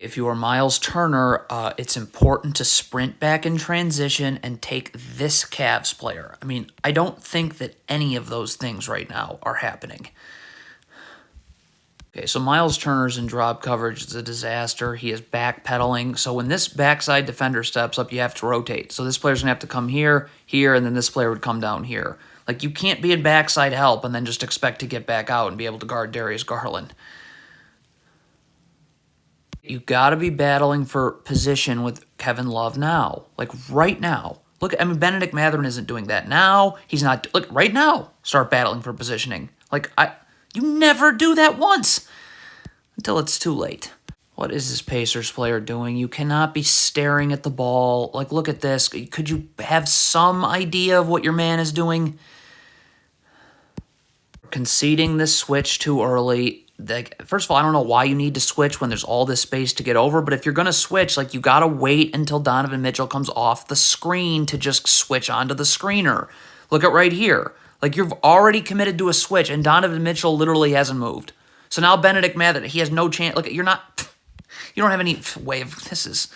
If you are Miles Turner, it's important to sprint back in transition and take this Cavs player. I mean, I don't think that any of those things right now are happening. Okay, so Miles Turner's in drop coverage. It's a disaster. He is backpedaling. So when this backside defender steps up, you have to rotate. So this player's going to have to come here, here, and then this player would come down here. Like, you can't be in backside help and then just expect to get back out and be able to guard Darius Garland. You got to be battling for position with Kevin Love now. Like, right now. Look, I mean, Benedict Mathurin isn't doing that now. He's not. Look, right now, start battling for positioning. Like, you never do that once until it's too late. What is this Pacers player doing? You cannot be staring at the ball. Like, look at this. Could you have some idea of what your man is doing? Conceding this switch too early. Like, first of all, I don't know why you need to switch when there's all this space to get over, but if you're going to switch, like, you got to wait until Donovan Mitchell comes off the screen to just switch onto the screener. Look at right here. Like, you've already committed to a switch, and Donovan Mitchell literally hasn't moved. So now Benedict Mathurin, he has no chance. Look, you don't have any way of, this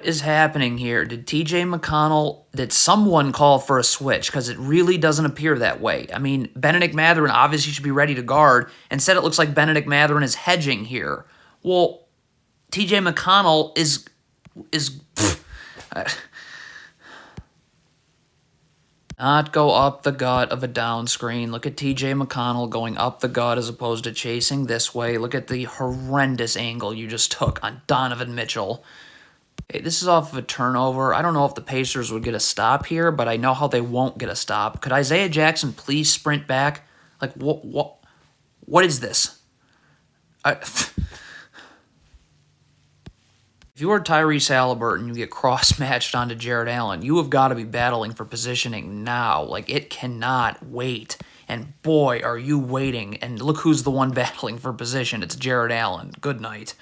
is happening here? Did TJ McConnell, did someone call for a switch? Because it really doesn't appear that way. I mean, Benedict Mathurin obviously should be ready to guard. Instead, it looks like Benedict Mathurin is hedging here. Well, TJ McConnell is not go up the gut of a down screen. Look at TJ McConnell going up the gut as opposed to chasing this way. Look at the horrendous angle you just took on Donovan Mitchell. Okay, this is off of a turnover. I don't know if the Pacers would get a stop here, but I know how they won't get a stop. Could Isaiah Jackson please sprint back? Like, what is this? If you are Tyrese Halliburton, you get cross-matched onto Jared Allen, you have got to be battling for positioning now. Like, it cannot wait. And boy, are you waiting. And look who's the one battling for position. It's Jared Allen. Good night.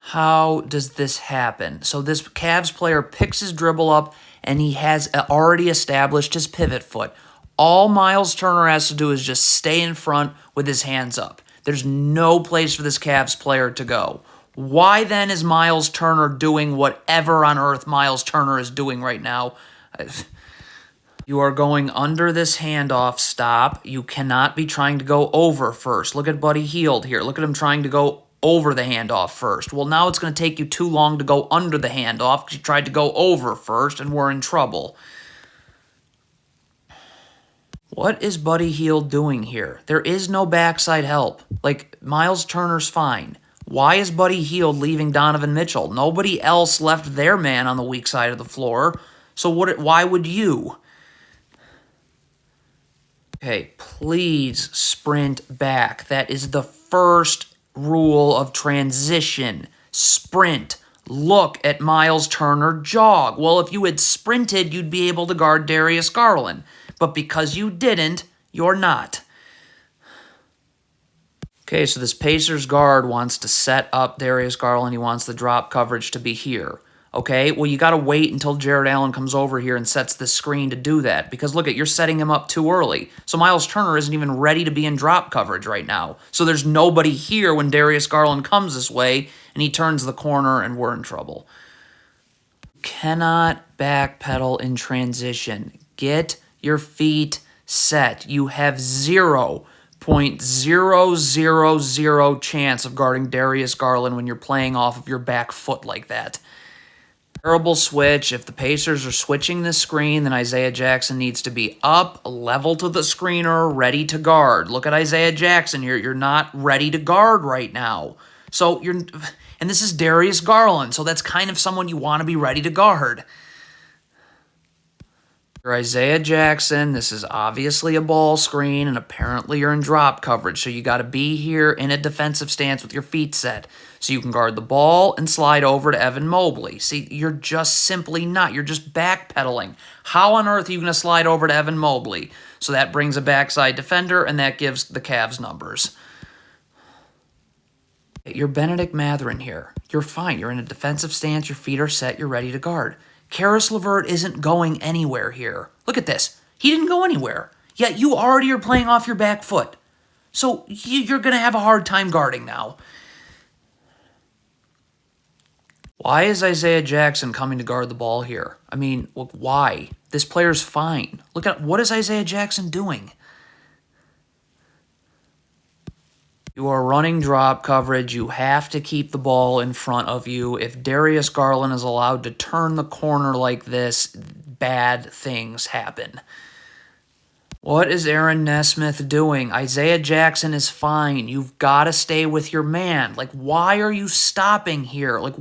How does this happen? So this Cavs player picks his dribble up, and he has already established his pivot foot. All Miles Turner has to do is just stay in front with his hands up. There's no place for this Cavs player to go. Why then is Miles Turner doing whatever on earth Miles Turner is doing right now? You are going under this handoff. Stop. You cannot be trying to go over first. Look at Buddy Hield here. Look at him trying to go over the handoff first. Well, now it's going to take you too long to go under the handoff because you tried to go over first, and we're in trouble. What is Buddy Hield doing here? There is no backside help. Like, Miles Turner's fine. Why is Buddy Hield leaving Donovan Mitchell? Nobody else left their man on the weak side of the floor. So why would you? Okay, please sprint back. That is the first rule of transition. Sprint. Look at Miles Turner jog. Well, if you had sprinted, you'd be able to guard Darius Garland. But because you didn't, you're not. Okay, so this Pacers guard wants to set up Darius Garland. He wants the drop coverage to be here. Okay, well, you got to wait until Jared Allen comes over here and sets the screen to do that. Because, look, you're setting him up too early. So Miles Turner isn't even ready to be in drop coverage right now. So there's nobody here when Darius Garland comes this way, and he turns the corner, and we're in trouble. Cannot backpedal in transition. Get your feet set. You have 0.000 chance of guarding Darius Garland when you're playing off of your back foot like that. Terrible switch. If the Pacers are switching this screen, then Isaiah Jackson needs to be up, level to the screener, ready to guard. Look at Isaiah Jackson here. You're not ready to guard right now. So and this is Darius Garland, so that's kind of someone you want to be ready to guard. You're Isaiah Jackson. This is obviously a ball screen, and apparently you're in drop coverage, so you got to be here in a defensive stance with your feet set so you can guard the ball and slide over to Evan Mobley. See, you're just simply not. You're just backpedaling. How on earth are you going to slide over to Evan Mobley? So that brings a backside defender, and that gives the Cavs numbers. You're Benedict Mathurin here. You're fine. You're in a defensive stance. Your feet are set. You're ready to guard. Karis LeVert isn't going anywhere here. Look at this. He didn't go anywhere. Yet you already are playing off your back foot. So you're going to have a hard time guarding now. Why is Isaiah Jackson coming to guard the ball here? I mean, why? This player's fine. Look at, what is Isaiah Jackson doing? You are running drop coverage. You have to keep the ball in front of you. If Darius Garland is allowed to turn the corner like this, bad things happen. What is Aaron Nesmith doing? Isaiah Jackson is fine. You've got to stay with your man. Like, why are you stopping here? Like,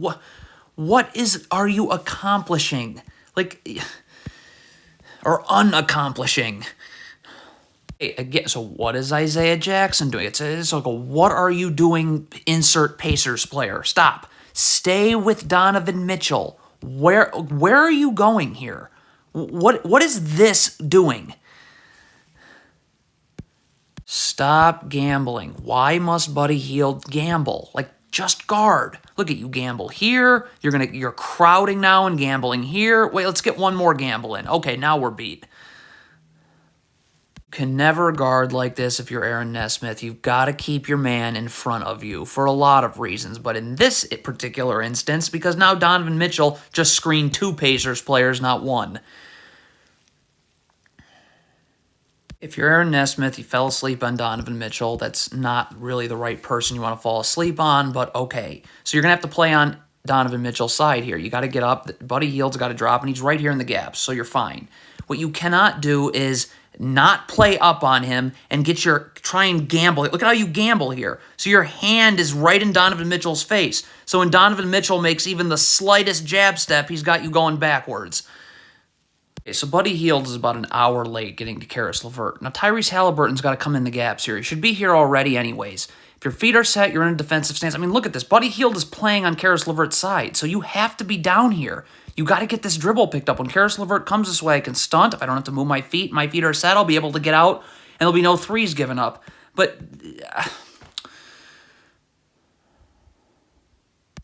are you accomplishing? Like, or unaccomplishing? Again, so what is Isaiah Jackson doing? It's like what are you doing? Insert Pacers player. Stop. Stay with Donovan Mitchell. Where are you going here? What is this doing? Stop gambling. Why must Buddy Hield gamble? Like, just guard. Look at you gamble here. You're crowding now and gambling here. Wait, let's get one more gamble in. Okay, now we're beat. Can never guard like this if you're Aaron Nesmith. You've got to keep your man in front of you for a lot of reasons. But in this particular instance, because now Donovan Mitchell just screened 2 Pacers players, not 1. If you're Aaron Nesmith, you fell asleep on Donovan Mitchell. That's not really the right person you want to fall asleep on, but okay. So you're going to have to play on Donovan Mitchell's side here. You got to get up. Buddy Hield's got to drop, and he's right here in the gaps, so you're fine. What you cannot do is not play up on him and try and gamble. Look at how you gamble here. So your hand is right in Donovan Mitchell's face. So when Donovan Mitchell makes even the slightest jab step, he's got you going backwards. Okay, so Buddy Hield is about an hour late getting to Karis LeVert. Now, Tyrese Halliburton's got to come in the gaps here. He should be here already anyways. If your feet are set, you're in a defensive stance. I mean, look at this. Buddy Hield is playing on Karis LeVert's side, so you have to be down here. You got to get this dribble picked up. When Karis LeVert comes this way, I can stunt. If I don't have to move my feet are set, I'll be able to get out, and there'll be no threes given up. But